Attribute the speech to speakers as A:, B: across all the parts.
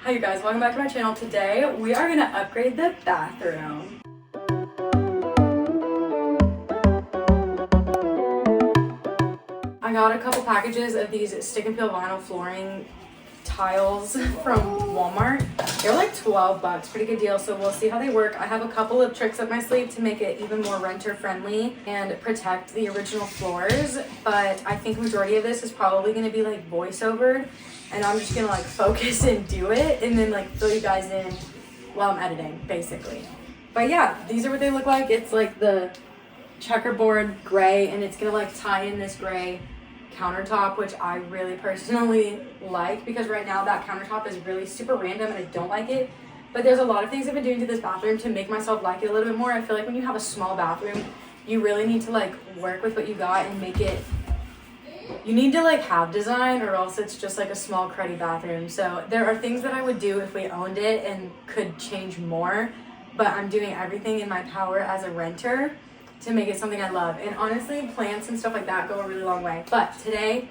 A: Hi you guys, welcome back to my channel. Today we are going to upgrade the bathroom. I got a couple packages of these stick and peel vinyl flooring tiles from Walmart. They're like 12 bucks, pretty good deal, so we'll see how they work. I have a couple of tricks up my sleeve to make it even more renter friendly and protect the original floors, but I think majority of this is probably going to be like voiceover, and I'm just gonna like focus and do it and then like fill you guys in while I'm editing basically. But yeah, these are what they look like. It's like the checkerboard gray, and it's gonna like tie in this gray countertop, which I really personally like because right now that countertop is really super random and I don't like it. But there's a lot of things I've been doing to this bathroom to make myself like it a little bit more. I feel like when you have a small bathroom, you really need to like work with what you got and make it, you need to like have design, or else it's just like a small cruddy bathroom. So there are things that I would do if we owned it and could change more, but I'm doing everything in my power as a renter to make it something I love. And honestly, plants and stuff like that go a really long way. But today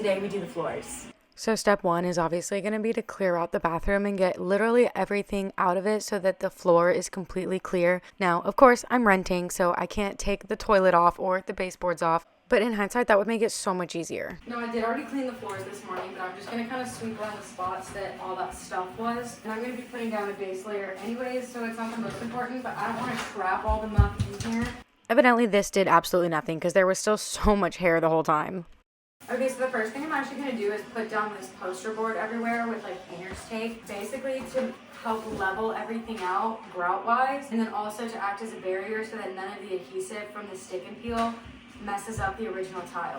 A: we do the floors.
B: So step one is obviously going to be to clear out the bathroom and get literally everything out of it so that the floor is completely clear. Now, of course, I'm renting, so I can't take the toilet off or the baseboards off. But in hindsight, that would make it so much easier.
A: No, I did already clean the floors this morning, but I'm just going to kind of sweep around the spots that all that stuff was. And I'm going to be putting down a base layer anyways, so it's not the most important, but I don't want to trap all the muck in here.
B: Evidently, this did absolutely nothing because there was still so much hair the whole time.
A: Okay, so the first thing I'm actually going to do is put down this poster board everywhere with like painter's tape, basically to help level everything out grout-wise, and then also to act as a barrier so that none of the adhesive from the stick and peel messes up the original tile.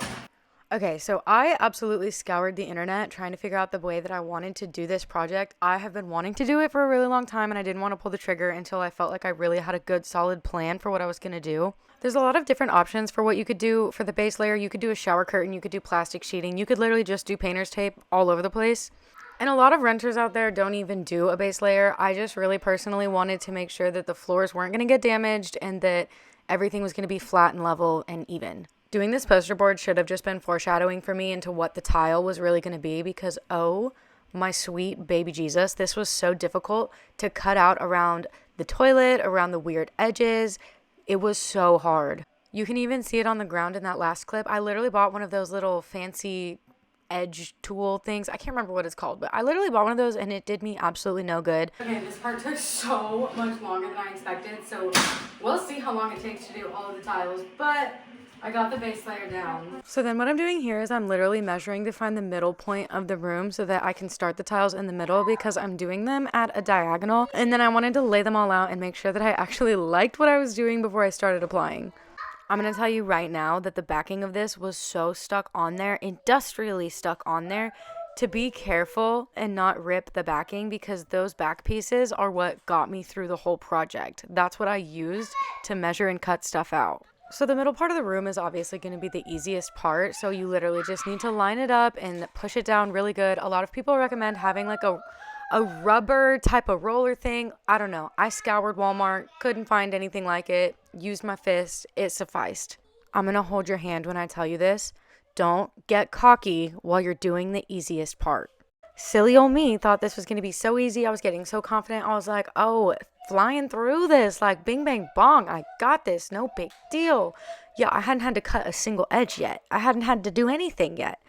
B: Okay, so I absolutely scoured the internet trying to figure out the way that I wanted to do this project. I have been wanting to do it for a really long time, and I didn't want to pull the trigger until I felt like I really had a good solid plan for what I was going to do. There's a lot of different options for what you could do for the base layer. You could do a shower curtain, you could do plastic sheeting, you could literally just do painter's tape all over the place. And a lot of renters out there don't even do a base layer. I just really personally wanted to make sure that the floors weren't going to get damaged and that everything was going to be flat and level and even. Doing this poster board should have just been foreshadowing for me into what the tile was really going to be, because oh my sweet baby Jesus, this was so difficult to cut out around the toilet, around the weird edges. It was so hard. You can even see it on the ground in that last clip. I literally bought one of those little fancy edge tool things. I can't remember what it's called, but I literally bought one of those and it did me absolutely no good.
A: Okay, this part took so much longer than I expected, so we'll see how long it takes to do all of the tiles, but I got the base layer down.
B: So then what I'm doing here is I'm literally measuring to find the middle point of the room so that I can start the tiles in the middle, because I'm doing them at a diagonal, and then I wanted to lay them all out and make sure that I actually liked what I was doing before I started applying. I'm going to tell you right now that the backing of this was so stuck on there, industrially stuck on there, to be careful and not rip the backing, because those back pieces are what got me through the whole project. That's what I used to measure and cut stuff out. So the middle part of the room is obviously going to be the easiest part. So you literally just need to line it up and push it down really good. A lot of people recommend having like a rubber type of roller thing. I don't know. I scoured Walmart, couldn't find anything like it. Used my fist. It sufficed. I'm going to hold your hand when I tell you this. Don't get cocky while you're doing the easiest part. Silly old me thought this was going to be so easy. I was getting so confident. I was like, oh, flying through this, like bing, bang, bong. I got this. No big deal. Yeah, I hadn't had to cut a single edge yet. I hadn't had to do anything yet.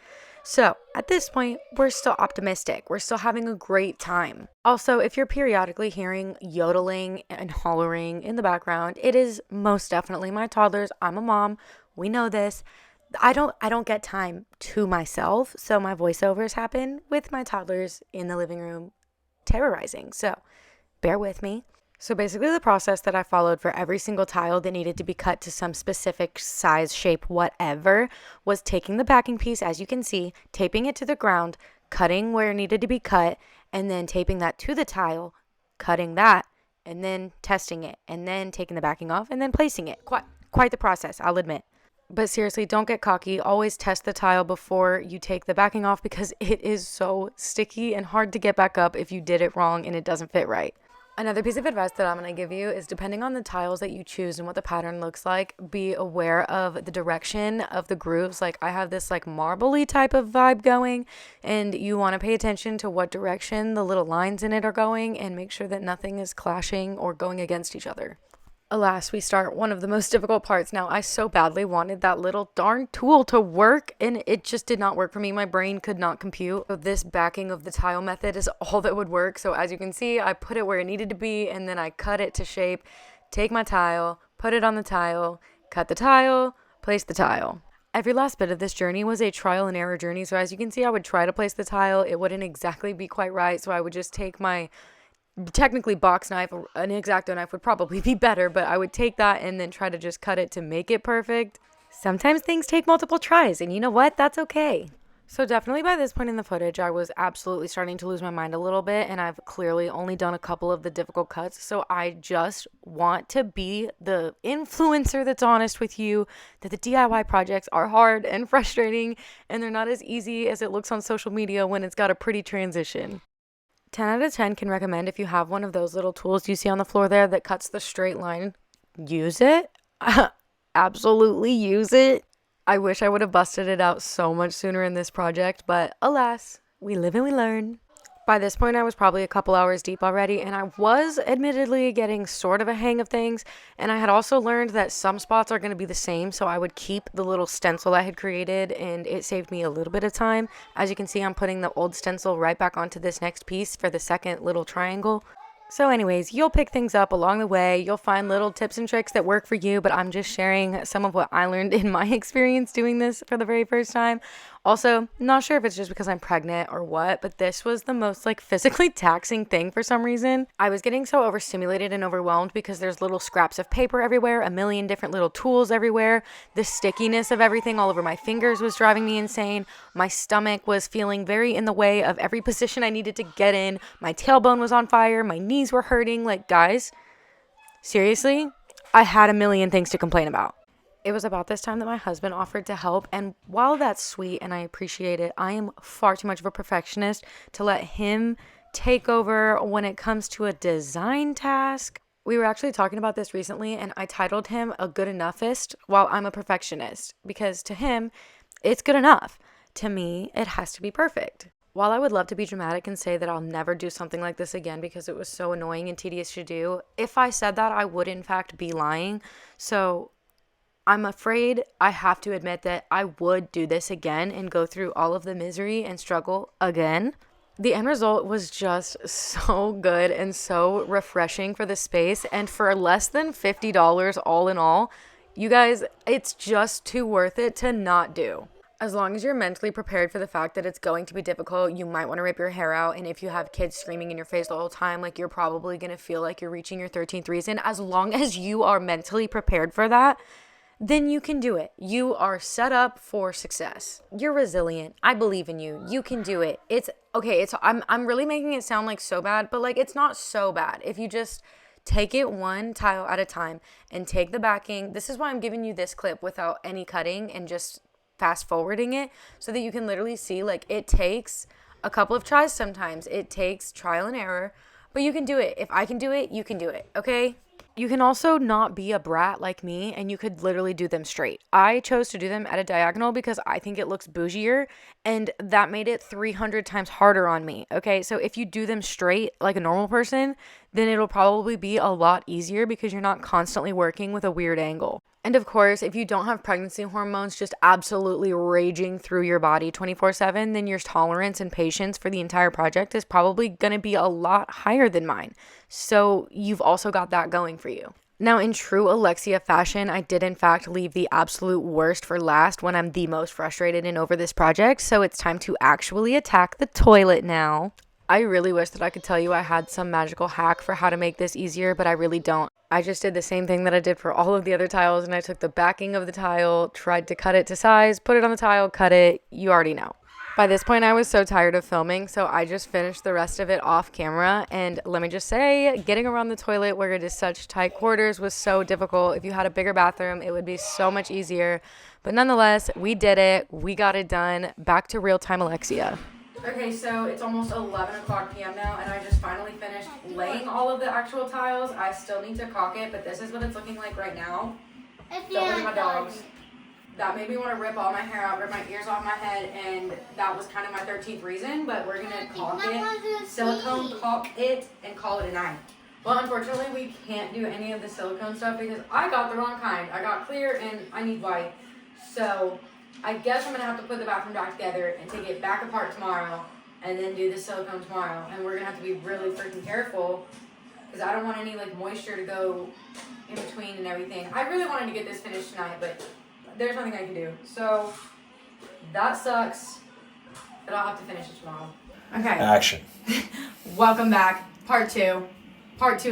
B: So at this point, we're still optimistic. We're still having a great time. Also, if you're periodically hearing yodeling and hollering in the background, it is most definitely my toddlers. I'm a mom. We know this. I don't get time to myself, so my voiceovers happen with my toddlers in the living room terrorizing. So bear with me. So basically the process that I followed for every single tile that needed to be cut to some specific size, shape, whatever, was taking the backing piece, as you can see, taping it to the ground, cutting where it needed to be cut, and then taping that to the tile, cutting that, and then testing it, and then taking the backing off, and then placing it. Quite the process, I'll admit. But seriously, don't get cocky. Always test the tile before you take the backing off, because it is so sticky and hard to get back up if you did it wrong and it doesn't fit right. Another piece of advice that I'm going to give you is, depending on the tiles that you choose and what the pattern looks like, be aware of the direction of the grooves. Like, I have this like marbly type of vibe going, and you want to pay attention to what direction the little lines in it are going and make sure that nothing is clashing or going against each other. Alas, we start one of the most difficult parts. Now, I so badly wanted that little darn tool to work, and it just did not work for me. My brain could not compute. So this backing of the tile method is all that would work. So as you can see, I put it where it needed to be, and then I cut it to shape, take my tile, put it on the tile, cut the tile, place the tile. Every last bit of this journey was a trial and error journey. So as you can see, I would try to place the tile. It wouldn't exactly be quite right. So I would just take my technically box knife. An X-Acto knife would probably be better, but I would take that and then try to just cut it to make it perfect. Sometimes things take multiple tries, and you know what? That's okay. So definitely by this point in the footage, I was absolutely starting to lose my mind a little bit, and I've clearly only done a couple of the difficult cuts. So I just want to be the influencer that's honest with you, that the DIY projects are hard and frustrating, and they're not as easy as it looks on social media when it's got a pretty transition. 10 out of 10 can recommend. If you have one of those little tools you see on the floor there that cuts the straight line, use it. Absolutely use it. I wish I would have busted it out so much sooner in this project, but alas, we live and we learn. By this point, I was probably a couple hours deep already, and I was admittedly getting sort of a hang of things, and I had also learned that some spots are going to be the same, so I would keep the little stencil I had created, and it saved me a little bit of time. As you can see, I'm putting the old stencil right back onto this next piece for the second little triangle. So anyways, you'll pick things up along the way. You'll find little tips and tricks that work for you, but I'm just sharing some of what I learned in my experience doing this for the very first time. Also, not sure if it's just because I'm pregnant or what, but this was the most like physically taxing thing for some reason. I was getting so overstimulated and overwhelmed because there's little scraps of paper everywhere, a million different little tools everywhere. The stickiness of everything all over my fingers was driving me insane. My stomach was feeling very in the way of every position I needed to get in. My tailbone was on fire. My knees were hurting. Like, guys, seriously, I had a million things to complain about. It was about this time that my husband offered to help, and while that's sweet and I appreciate it, I am far too much of a perfectionist to let him take over when it comes to a design task. We were actually talking about this recently, and I titled him a good enoughist while I'm a perfectionist, because to him, it's good enough. To me, it has to be perfect. While I would love to be dramatic and say that I'll never do something like this again because it was so annoying and tedious to do, if I said that, I would in fact be lying. So I'm afraid I have to admit that I would do this again and go through all of the misery and struggle again. The end result was just so good and so refreshing for the space, and for less than $50 all in all, you guys, it's just too worth it to not do. As long as you're mentally prepared for the fact that it's going to be difficult, you might want to rip your hair out, and if you have kids screaming in your face the whole time, like, you're probably going to feel like you're reaching your 13th reason. As long as you are mentally prepared for that, then you can do it. You are set up for success. You're resilient. I believe in you. You can do it. It's okay. I'm really making it sound like so bad, but like, it's not so bad. If you just take it one tile at a time and take the backing. This is why I'm giving you this clip without any cutting and just fast forwarding it, so that you can literally see, like, it takes a couple of tries sometimes. It takes trial and error, but you can do it. If I can do it, you can do it. Okay? You can also not be a brat like me, and you could literally do them straight. I chose to do them at a diagonal because I think it looks bougier, and that made it 300 times harder on me. Okay, so if you do them straight like a normal person, then it'll probably be a lot easier because you're not constantly working with a weird angle. And of course, if you don't have pregnancy hormones just absolutely raging through your body 24/7, then your tolerance and patience for the entire project is probably going to be a lot higher than mine. So you've also got that going for you. Now, in true Alexia fashion, I did in fact leave the absolute worst for last when I'm the most frustrated and over this project. So it's time to actually attack the toilet now. I really wish that I could tell you I had some magical hack for how to make this easier, but I really don't. I just did the same thing that I did for all of the other tiles, and I took the backing of the tile, tried to cut it to size, put it on the tile, cut it. You already know. By this point, I was so tired of filming, so I just finished the rest of it off camera. And let me just say, getting around the toilet where it is such tight quarters was so difficult. If you had a bigger bathroom, it would be so much easier. But nonetheless, we did it. We got it done. Back to real-time Alexia.
A: Okay, so it's almost 11 o'clock p.m. now, and I just finally finished laying all of the actual tiles. I still need to caulk it, but this is what it's looking like right now. Don't look at my dogs. That made me want to rip all my hair out, rip my ears off my head, and that was kind of my 13th reason, but we're going to caulk it, silicone caulk it, and call it a night. Well, unfortunately, we can't do any of the silicone stuff because I got the wrong kind. I got clear, and I need white. So I guess I'm going to have to put the bathroom back together and take it back apart tomorrow and then do the silicone tomorrow. And we're going to have to be really freaking careful because I don't want any like moisture to go in between and everything. I really wanted to get this finished tonight, but there's nothing I can do. So that sucks, but I'll have to finish it tomorrow. Okay.
C: Action.
A: Welcome back. Part two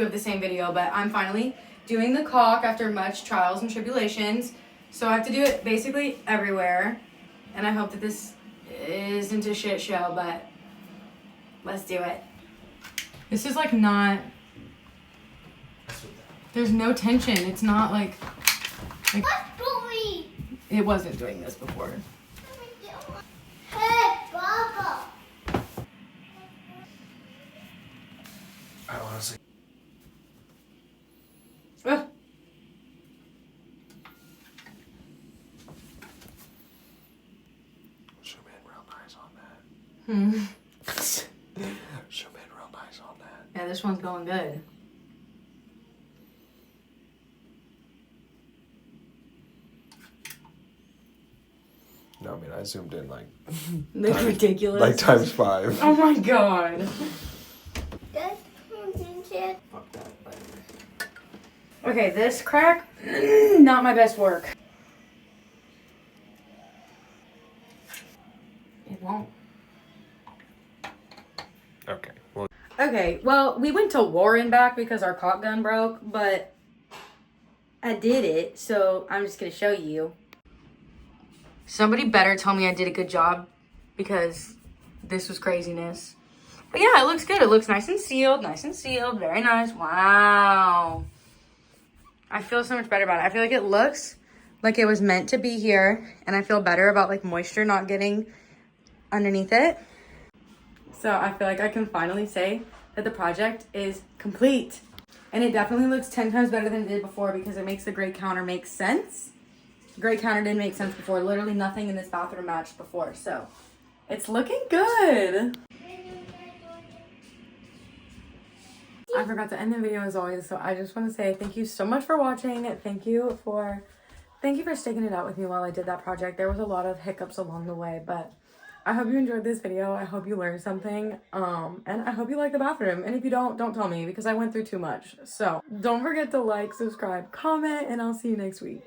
A: of the same video, but I'm finally doing the caulk after much trials and tribulations. So I have to do it basically everywhere, and I hope that this isn't a shit show, but let's do it. This is like not, there's no tension. It's not like it wasn't doing this before.
D: Hey, Baba.
C: I honestly.
A: Ugh.
C: Zoom in real nice on that. Zoom in real nice on that.
A: Yeah, this one's going good.
C: No, I mean I zoomed in like
A: Ridiculous.
C: like times 5.
A: Oh my god.
D: That's it.
C: Fuck that.
A: Okay, this crack, not my best work. It won't.
C: Okay. Well.
A: Okay, well, we went to Warren back because our caulk gun broke, but I did it, so I'm just gonna show you. Somebody better tell me I did a good job because this was craziness. But yeah, it looks good. It looks nice and sealed, very nice. Wow. I feel so much better about it. I feel like it looks like it was meant to be here, and I feel better about like moisture not getting underneath it. So I feel like I can finally say that the project is complete. And it definitely looks 10 times better than it did before because it makes the gray counter make sense. The gray counter didn't make sense before. Literally nothing in this bathroom matched before. So it's looking good. I forgot to end the video as always, so I just want to say thank you so much for watching. Thank you for sticking it out with me while I did that project. There was a lot of hiccups along the way, but I hope you enjoyed this video. I hope you learned something, and I hope you like the bathroom. And if you don't tell me because I went through too much. So don't forget to like, subscribe, comment, and I'll see you next week.